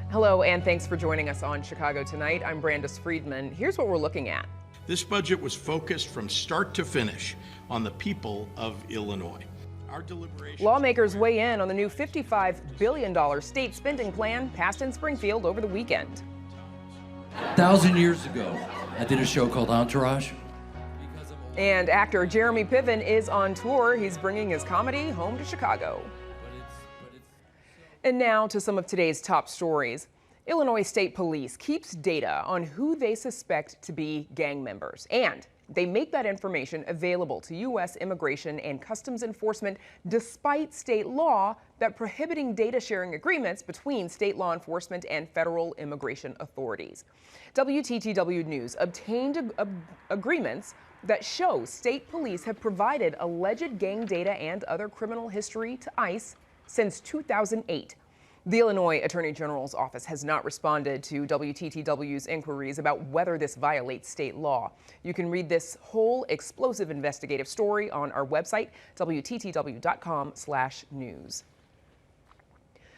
Hello, and thanks for joining us on Chicago Tonight. I'm Brandis Friedman. Here's what we're looking at. This budget was focused from start to finish on the people of Illinois. Our deliberations. Lawmakers weigh in on the new $55 billion state spending plan passed in Springfield over the weekend. 1,000 years ago, I did a show called Entourage. And actor Jeremy Piven is on tour. He's bringing his comedy home to Chicago. And now to some of today's top stories. Illinois State Police keeps data on who they suspect to be gang members, and they make that information available to U.S. Immigration and Customs Enforcement despite state law that prohibiting data sharing agreements between state law enforcement and federal immigration authorities. WTTW News obtained agreements that show state police have provided alleged gang data and other criminal history to ICE since 2008. The Illinois Attorney General's office has not responded to WTTW's inquiries about whether this violates state law. You can read this whole explosive investigative story on our website, WTTW.com/news.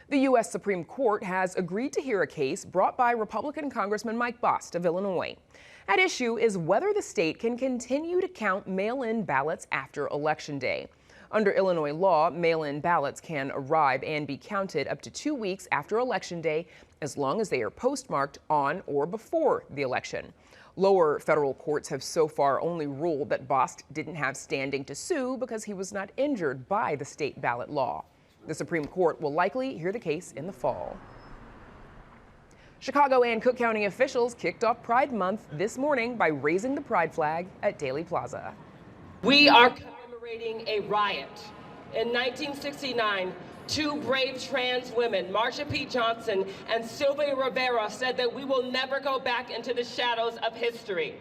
The U.S. Supreme Court has agreed to hear a case brought by Republican Congressman Mike Bost of Illinois. At issue is whether the state can continue to count mail-in ballots after Election Day. Under Illinois law, mail-in ballots can arrive and be counted up to 2 weeks after Election Day, as long as they are postmarked on or before the election. Lower federal courts have so far only ruled that Bost didn't have standing to sue because he was not injured by the state ballot law. The Supreme Court will likely hear the case in the fall. Chicago and Cook County officials kicked off Pride Month this morning by raising the pride flag at Daley Plaza. We are commemorating a riot. In 1969, two brave trans women, Marsha P. Johnson and Sylvia Rivera, said that we will never go back into the shadows of history.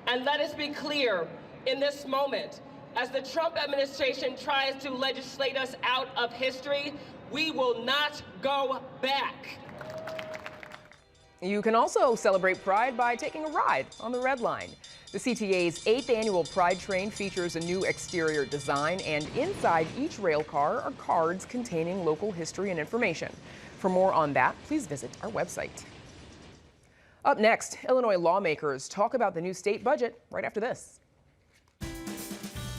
And let us be clear, in this moment, as the Trump administration tries to legislate us out of history, we will not go back. You can also celebrate Pride by taking a ride on the Red Line. The CTA's 8th annual Pride Train features a new exterior design, and inside each rail car are cards containing local history and information. For more on that, please visit our website. Up next, Illinois lawmakers talk about the new state budget right after this.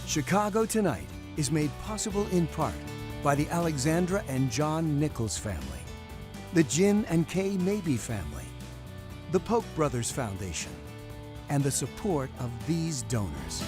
Chicago Tonight is made possible in part by the Alexandra and John Nichols family, the Jin and Kay Mabey family, the Polk Brothers Foundation, and the support of these donors.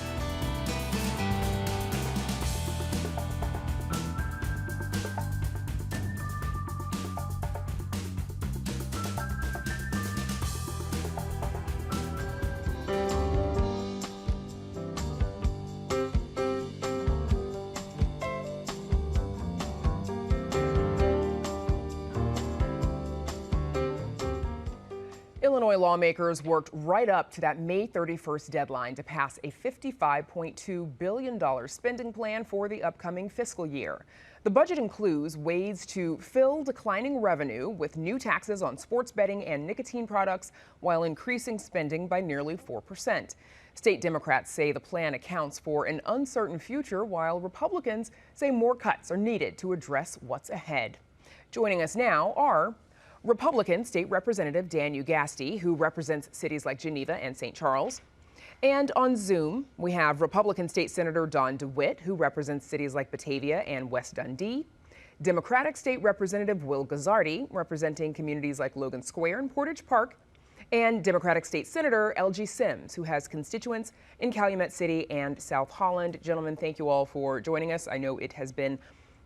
Illinois lawmakers worked right up to that May 31st deadline to pass a $55.2 billion spending plan for the upcoming fiscal year. The budget includes ways to fill declining revenue with new taxes on sports betting and nicotine products while increasing spending by nearly 4%. State Democrats say the plan accounts for an uncertain future, while Republicans say more cuts are needed to address what's ahead. Joining us now are Republican State Representative Dan Ugasti, who represents cities like Geneva and St. Charles. And on Zoom, we have Republican State Senator Don DeWitt, who represents cities like Batavia and West Dundee. Democratic State Representative Will Guzzardi, representing communities like Logan Square and Portage Park. And Democratic State Senator L.G. Sims, who has constituents in Calumet City and South Holland. Gentlemen, thank you all for joining us. I know it has been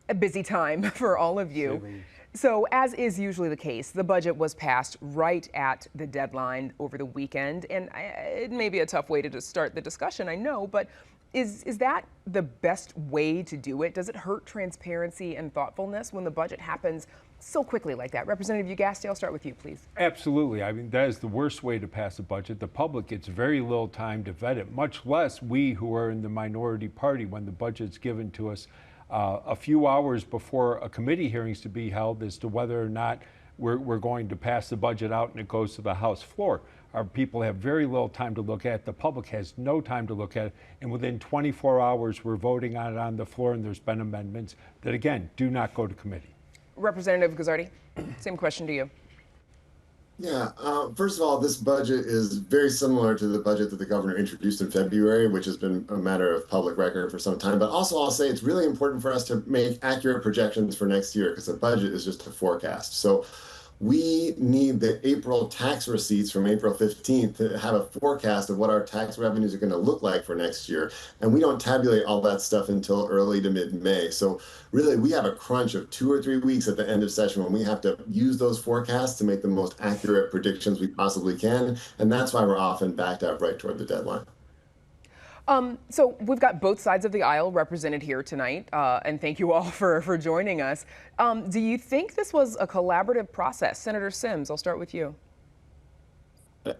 a busy time for all of you. So, as is usually the case, the budget was passed right at the deadline over the weekend, and it may be a tough way to just start the discussion, I know, but is that the best way to do it? Does it hurt transparency and thoughtfulness when the budget happens so quickly like that? Representative Ugasti, I'll start with you, please. Absolutely. I mean, that is the worst way to pass a budget. The public gets very little time to vet it, much less we who are in the minority party when the budget's given to us a few hours before a committee hearing's to be held as to whether or not we're going to pass the budget out and it goes to the House floor. Our people have very little time to look at it. The public has no time to look at it. And within 24 hours, we're voting on it on the floor, and there's been amendments that, again, do not go to committee. Representative Guzzardi, same question to you. Yeah, first of all, this budget is very similar to the budget that the governor introduced in February, which has been a matter of public record for some time. But also, I'll say it's really important for us to make accurate projections for next year because the budget is just a forecast. So we need the April tax receipts from April 15th to have a forecast of what our tax revenues are going to look like for next year. And we don't tabulate all that stuff until early to mid-May. So really, we have a crunch of 2 or 3 weeks at the end of session when we have to use those forecasts to make the most accurate predictions we possibly can. And that's why we're often backed up right toward the deadline. So we've got both sides of the aisle represented here tonight, and thank you all for joining us. Do you think this was a collaborative process? Senator Sims, I'll start with you.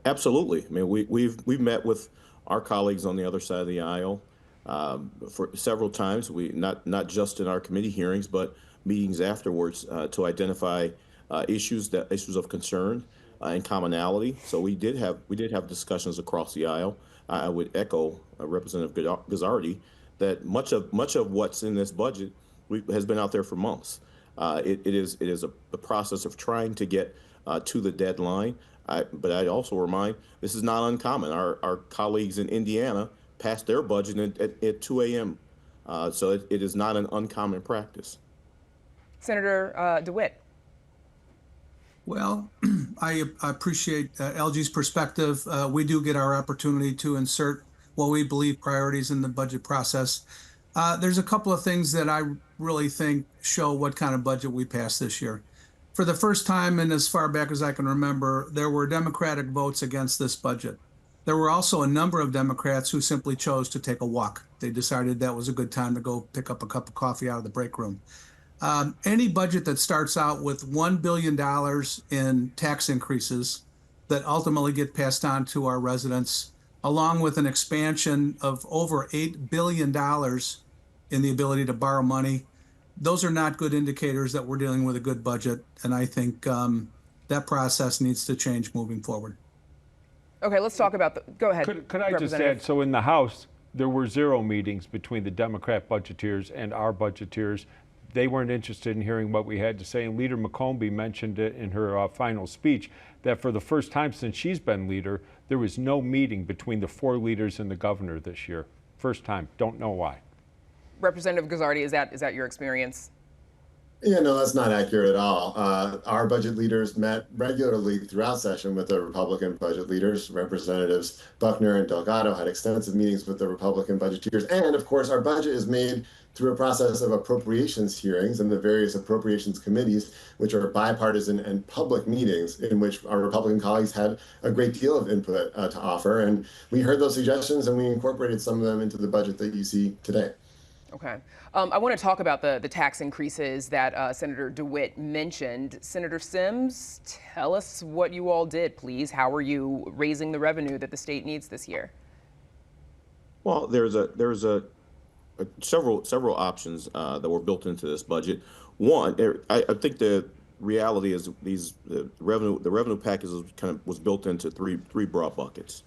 Absolutely. I mean, we've met with our colleagues on the other side of the aisle for several times. We not just in our committee hearings, but meetings afterwards to identify issues of concern and commonality. So we did have discussions across the aisle. I would echo Representative Guzzardi that much of what's in this budget has been out there for months. It is a process of trying to get to the deadline. But I also remind this is not uncommon. Our colleagues in Indiana passed their budget at 2 a.m. So it is not an uncommon practice. Senator DeWitt. Well, I appreciate LG's perspective. We do get our opportunity to insert what we believe priorities in the budget process. There's a couple of things that I really think show what kind of budget we passed this year. For the first time, and as far back as I can remember, there were Democratic votes against this budget. There were also a number of Democrats who simply chose to take a walk. They decided that was a good time to go pick up a cup of coffee out of the break room. Any budget that starts out with $1 billion in tax increases that ultimately get passed on to our residents, along with an expansion of over $8 billion in the ability to borrow money, those are not good indicators that we're dealing with a good budget. And I think that process needs to change moving forward. Okay, let's talk about go ahead. Could I just add, so in the House, there were 0 meetings between the Democrat budgeteers and our budgeteers. They weren't interested in hearing what we had to say. And Leader McCombie mentioned it in her final speech that for the first time since she's been leader, there was no meeting between the 4 leaders and the governor this year. First time. Don't know why. Representative Guzzardi, is that your experience? Yeah, no, that's not accurate at all. Our budget leaders met regularly throughout session with the Republican budget leaders. Representatives Buckner and Delgado had extensive meetings with the Republican budgeteers. And of course, our budget is made through a process of appropriations hearings and the various appropriations committees, which are bipartisan and public meetings in which our Republican colleagues had a great deal of input to offer. And we heard those suggestions and we incorporated some of them into the budget that you see today. Okay. I want to talk about the tax increases that Senator DeWitt mentioned. Senator Sims, tell us what you all did, please. How are you raising the revenue that the state needs this year? Well, there's several options that were built into this budget. One, I think the reality is the revenue package was built into three broad buckets.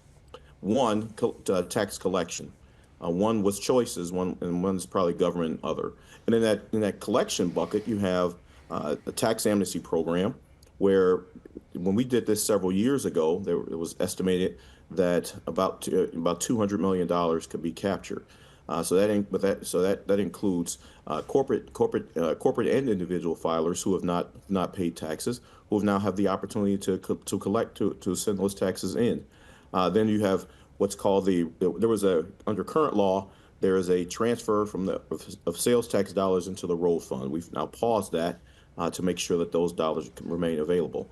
One, tax collection. One was choices, and one's probably government and other. And in that collection bucket, you have a tax amnesty program, where when we did this several years ago, it was estimated that about $200 million could be captured. So that includes corporate and individual filers who have not paid taxes, who now have the opportunity to send those taxes in. Then you have what's called under current law, there is a transfer of sales tax dollars into the road fund. We've now paused that to make sure that those dollars can remain available.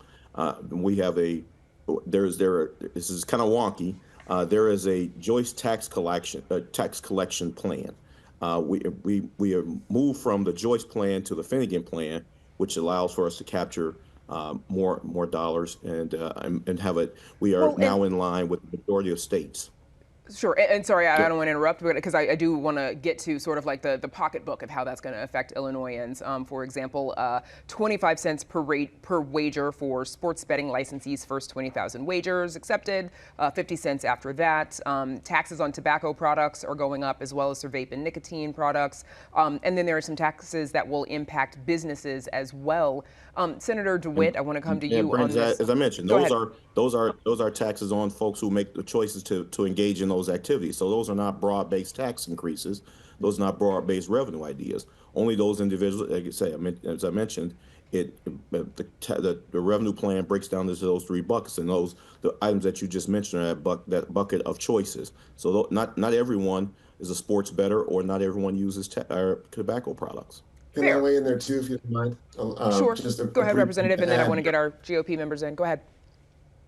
We have this is kind of wonky. There is a joint tax collection plan. We have moved from the Joyce plan to the Finnegan plan, which allows for us to capture more dollars and have it. We are now in line with the majority of states. Sure, and sorry, I don't want to interrupt, but because I do want to get to sort of like the pocketbook of how that's going to affect Illinoisans. For example, 25 cents per wager for sports betting licensees, first 20,000 wagers accepted, 50 cents after that. Taxes on tobacco products are going up, as well as for vape and nicotine products. And then there are some taxes that will impact businesses as well. Senator DeWitt, I want to come to you on this. As I mentioned, those are taxes on folks who make the choices to engage in those activities. So those are not broad-based tax increases. Those are not broad-based revenue ideas. Only those individuals, like I say, as I mentioned, the revenue plan breaks down into those three buckets, and the items that you just mentioned are that bucket of choices. So not everyone is a sports bettor, or not everyone uses tobacco products. Can I weigh in there too, if you don't mind? Sure. Go ahead, Representative, and then I want to get our GOP members in. Go ahead.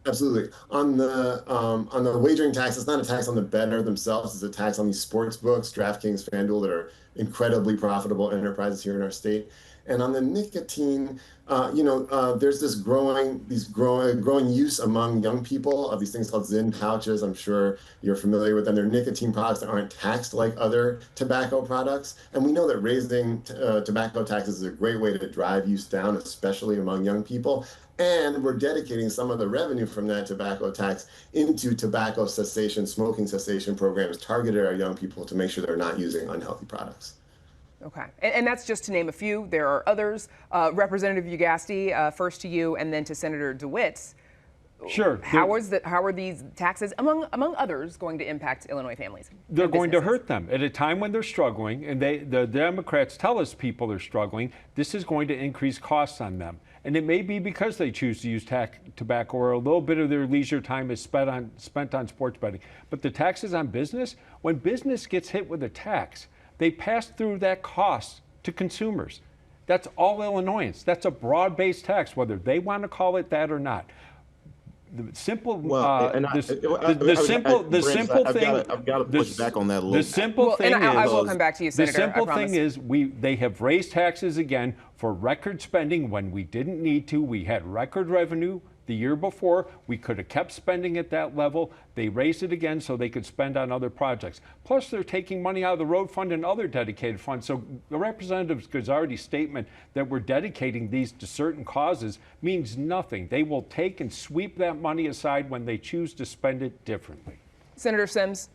Absolutely. On the wagering tax, it's not a tax on the bettor themselves. It's a tax on these sports books, DraftKings, FanDuel, that are incredibly profitable enterprises here in our state. And on the nicotine, there's this growing use among young people of these things called Zyn pouches. I'm sure you're familiar with them. They're nicotine products that aren't taxed like other tobacco products. And we know that raising tobacco taxes is a great way to drive use down, especially among young people. And we're dedicating some of the revenue from that tobacco tax into tobacco cessation, smoking cessation programs targeted at our young people to make sure they're not using unhealthy products. Okay, and that's just to name a few. There are others. Representative Ugasti, first to you, and then to Senator DeWitt. Sure. How are these taxes, among others, going to impact Illinois families? They're going to hurt them at a time when they're struggling, and the Democrats tell us people are struggling. This is going to increase costs on them. And it may be because they choose to use tobacco, or a little bit of their leisure time is spent on sports betting. But the taxes on business, when business gets hit with a tax, they pass through that cost to consumers. That's all Illinoisans. That's a broad-based tax, whether they want to call it that or not. The simple, the simple thing is, I will come back to you, Senator. The simple thing is, they have raised taxes again for record spending when we didn't need to. We had record revenue the year before. We could have kept spending at that level. They raised it again so they could spend on other projects. Plus, they're taking money out of the road fund and other dedicated funds. So the Representative Gazzardi's statement that we're dedicating these to certain causes means nothing. They will take and sweep that money aside when they choose to spend it differently. Senator Sims.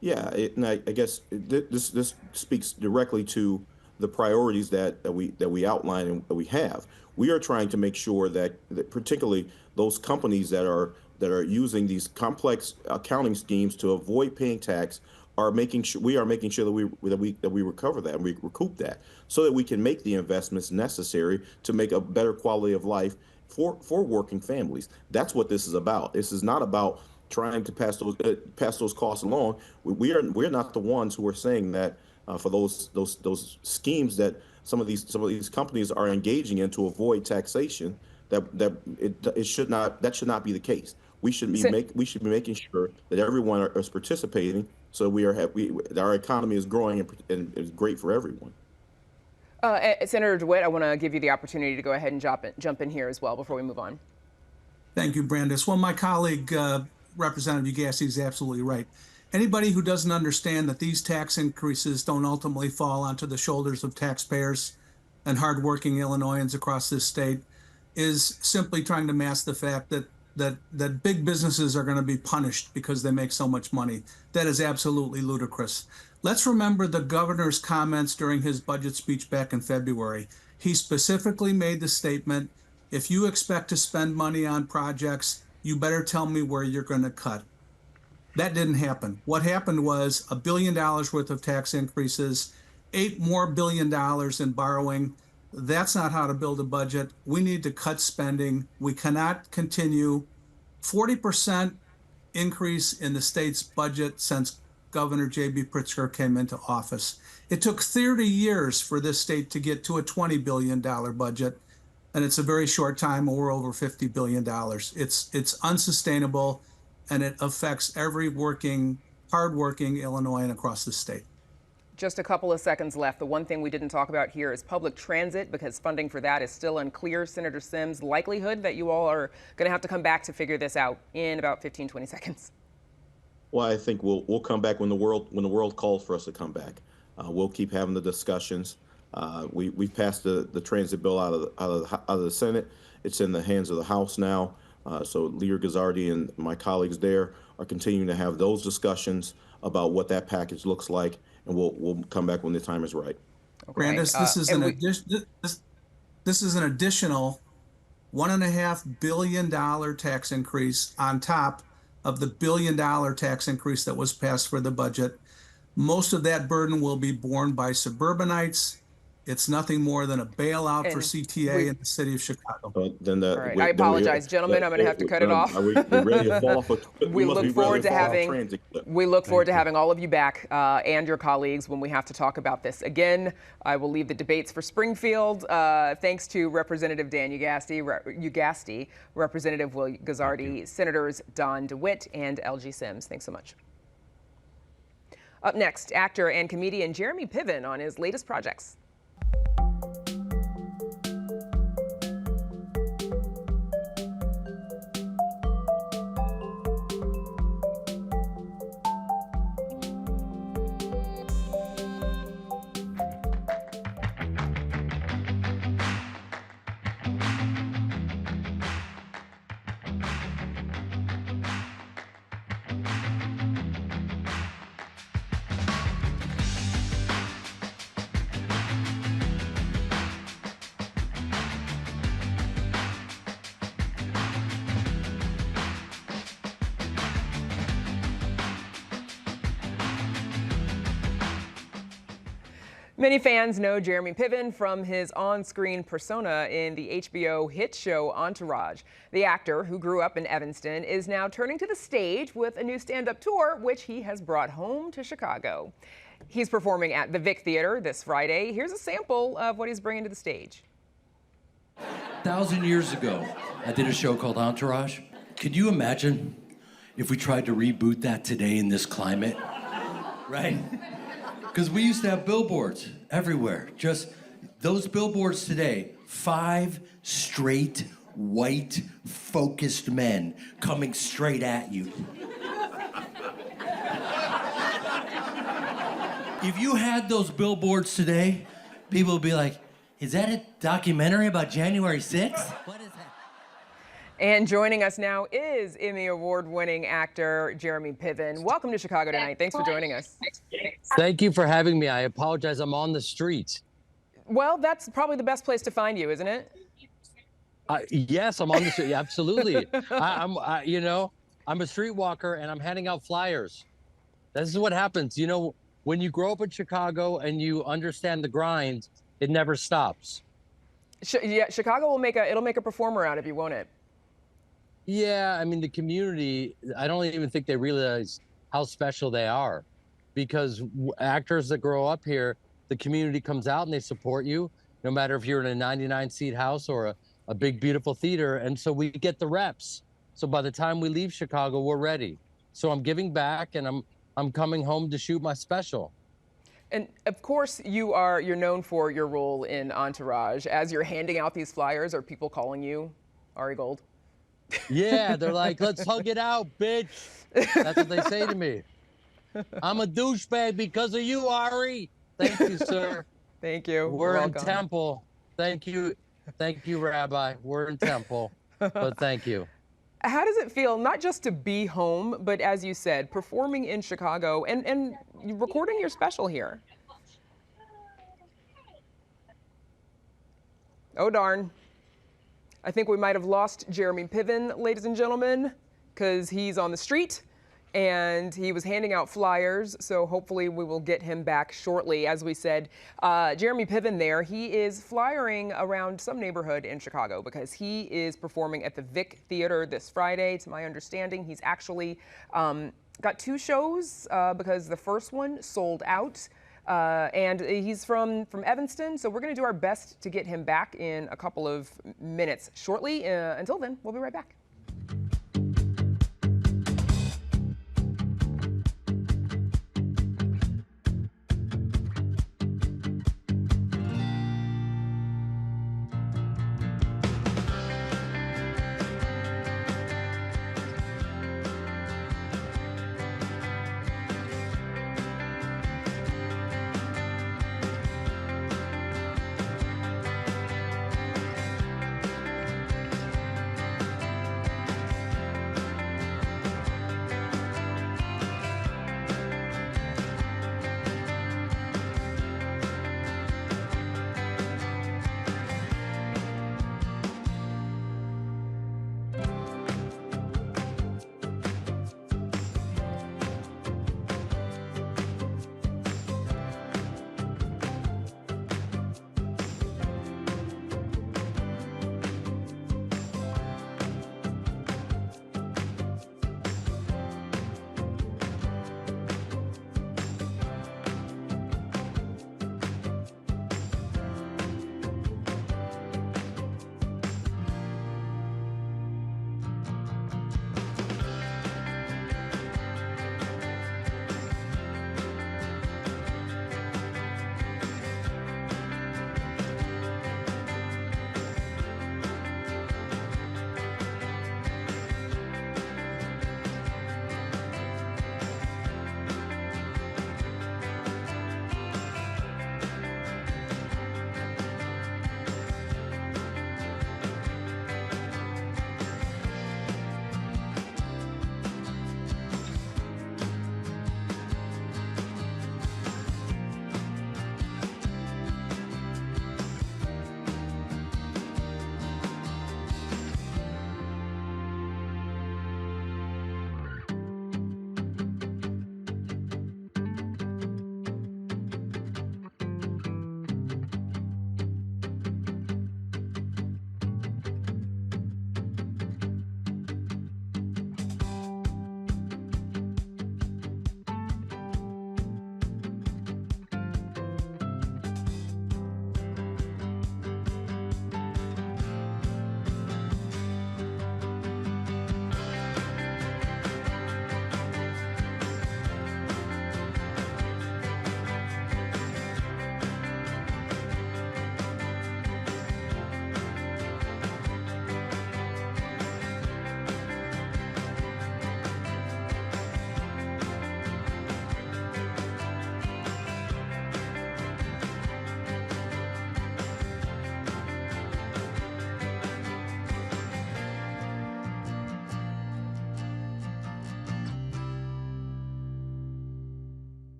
Yeah, and I guess this speaks directly to the priorities that we outline and that we have. We are trying to make sure that particularly those companies that are using these complex accounting schemes to avoid paying tax are making sure that we recover that and we recoup that, so that we can make the investments necessary to make a better quality of life for working families. That's what this is about. This is not about trying to pass those costs along. We're not the ones who are saying that for those schemes that some of these companies are engaging in to avoid taxation, that should not be the case. We should be making sure that everyone is participating, so our economy is growing and is great for everyone. Senator DeWitt, I want to give you the opportunity to go ahead and jump in here as well before we move on. Thank you, Brandis. Well, my colleague, Representative Ugasti, is absolutely right. Anybody who doesn't understand that these tax increases don't ultimately fall onto the shoulders of taxpayers and hardworking Illinoisans across this state is simply trying to mask the fact that big businesses are going to be punished because they make so much money. That is absolutely ludicrous. Let's remember the governor's comments during his budget speech back in February. He specifically made the statement, if you expect to spend money on projects, you better tell me where you're going to cut. That didn't happen. What happened was $1 billion worth of tax increases, $8 more billion in borrowing. That's not how to build a budget. We need to cut spending. We cannot continue 40% increase in the state's budget since Governor J.B. Pritzker came into office. It took 30 years for this state to get to a $20 billion budget, and it's a very short time, we're over $50 billion. It's unsustainable, and it affects every hardworking Illinoisan across the state. Just a couple of seconds left. The one thing we didn't talk about here is public transit, because funding for that is still unclear. Senator Sims, likelihood that you all are going to have to come back to figure this out in about 15, 20 seconds. Well, I think we'll come back when the world calls for us to come back. We'll keep having the discussions. We've passed the transit bill out of the Senate. It's in the hands of the House now. So Leader Guzzardi and my colleagues there are continuing to have those discussions about what that package looks like, and we'll come back when the time is right. Okay. Brandis, this is an additional $1.5 billion tax increase on top of the $1 billion tax increase that was passed for the budget. Most of that burden will be borne by suburbanites. It's nothing more than a bailout for CTA in the city of Chicago. All right. I apologize, gentlemen. I'm going to have to cut it off. Are we ready to fall off we look forward to having all of you back and your colleagues when we have to talk about this again. I will leave the debates for Springfield. Thanks to Representative Dan Ugasti, Representative Will Guzzardi, Senators Don DeWitt and LG Sims. Thanks so much. Up next, actor and comedian Jeremy Piven on his latest projects. Many fans know Jeremy Piven from his on-screen persona in the HBO hit show Entourage. The actor, who grew up in Evanston, is now turning to the stage with a new stand-up tour, which he has brought home to Chicago. He's performing at the Vic Theater this Friday. Here's a sample of what he's bringing to the stage. 1,000 years ago, I did a show called Entourage. Could you imagine if we tried to reboot that today in this climate? Right? Because we used to have billboards everywhere. Just those billboards today, 5 straight, white, focused men coming straight at you. If you had those billboards today, people would be like, is that a documentary about January 6th? What is that? And joining us now is Emmy Award-winning actor Jeremy Piven. Welcome to Chicago tonight. Thanks for joining us. Thank you for having me. I apologize. I'm on the street. Well, that's probably the best place to find you, isn't it? Yes, I'm on the street. Absolutely. I'm a streetwalker and I'm handing out flyers. This is what happens. You know, when you grow up in Chicago and you understand the grind, it never stops. Yeah, Chicago will make a performer out of you, won't it? Yeah, I mean, the community, I don't even think they realize how special they are, because actors that grow up here, the community comes out and they support you, no matter if you're in a 99-seat house or a big, beautiful theater. And so we get the reps. So by the time we leave Chicago, we're ready. So I'm giving back, and I'm coming home to shoot my special. And of course, you're known for your role in Entourage. As you're handing out these flyers, are people calling you Ari Gold? Yeah, they're like, let's hug it out, bitch. That's what they say to me. I'm a douchebag because of you, Ari. Thank you, sir. Thank you. We're in Temple. Thank you. Thank you, Rabbi. We're in Temple, but thank you. How does it feel, not just to be home, but as you said, performing in Chicago and recording your special here? Oh, darn. I think we might have lost Jeremy Piven, ladies and gentlemen, because he's on the street and he was handing out flyers. So hopefully we will get him back shortly. As we said, Jeremy Piven there, he is flyering around some neighborhood in Chicago because he is performing at the Vic Theater this Friday. To my understanding, he's actually got 2 shows because the first one sold out. And he's from Evanston, so we're going to do our best to get him back in a couple of minutes shortly. Until then, we'll be right back.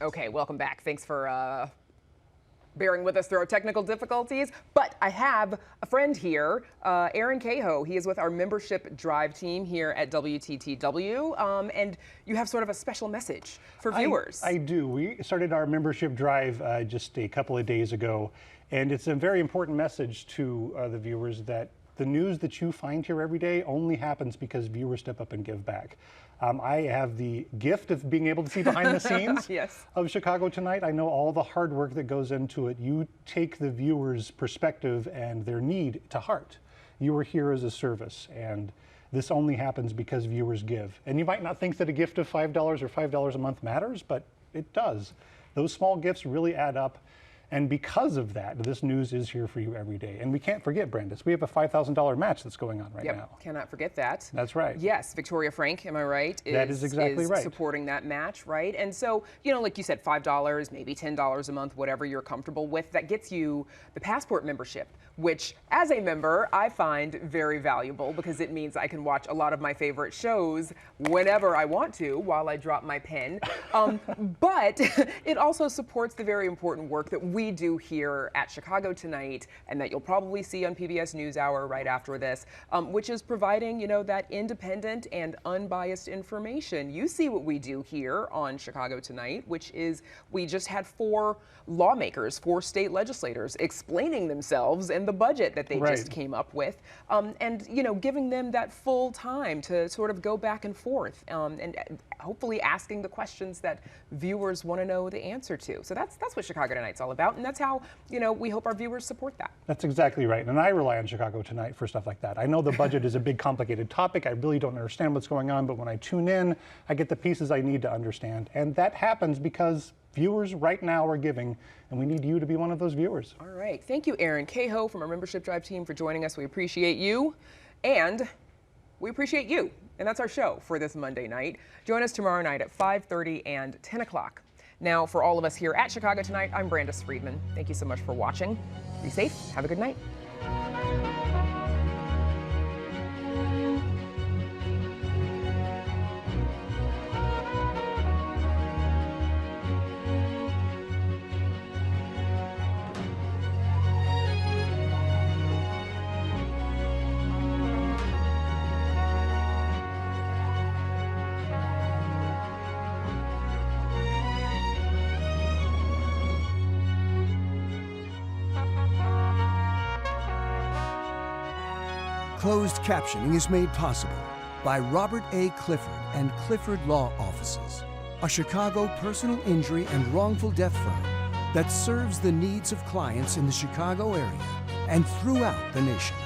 Okay, welcome back. Thanks for bearing with us through our technical difficulties. But I have a friend here, Aaron Cahoe. He is with our membership drive team here at WTTW. And you have sort of a special message for viewers. I do. We started our membership drive just a couple of days ago. And it's a very important message to the viewers that the news that you find here every day only happens because viewers step up and give back. I have the gift of being able to see behind the scenes yes. of Chicago Tonight. I know all the hard work that goes into it. You take the viewers' perspective and their need to heart. You are here as a service, and this only happens because viewers give. And you might not think that a gift of $5 or $5 a month matters, but it does. Those small gifts really add up. And because of that, this news is here for you every day. And we can't forget, Brandis, we have a $5,000 match that's going on right now. Cannot forget that. That's right. Yes, Victoria Frank, am I right? That is exactly right. Supporting that match, right? And so, you know, like you said, $5, maybe $10 a month, whatever you're comfortable with, that gets you the Passport membership, which as a member, I find very valuable because it means I can watch a lot of my favorite shows whenever I want to while I drop my pen. But it also supports the very important work that we do here at Chicago Tonight, and that you'll probably see on PBS NewsHour right after this, which is providing, you know, that independent and unbiased information. You see what we do here on Chicago Tonight, which is we just had 4 lawmakers, 4 state legislators explaining themselves and the budget that they just came up with, and, you know, giving them that full time to sort of go back and forth, and hopefully asking the questions that viewers want to know the answer to. So that's what Chicago Tonight's all about, and that's how, you know, we hope our viewers support that. That's exactly right, and I rely on Chicago Tonight for stuff like that. I know the budget is a big, complicated topic. I really don't understand what's going on, but when I tune in, I get the pieces I need to understand, and that happens because viewers right now are giving, and we need you to be one of those viewers. All right. Thank you, Aaron Cahoe from our membership drive team, for joining us. We appreciate you, and we appreciate you. And that's our show for this Monday night. Join us tomorrow night at 5:30 and 10 o'clock. Now, for all of us here at Chicago Tonight, I'm Brandis Friedman. Thank you so much for watching. Be safe. Have a good night. Closed captioning is made possible by Robert A. Clifford and Clifford Law Offices, a Chicago personal injury and wrongful death firm that serves the needs of clients in the Chicago area and throughout the nation.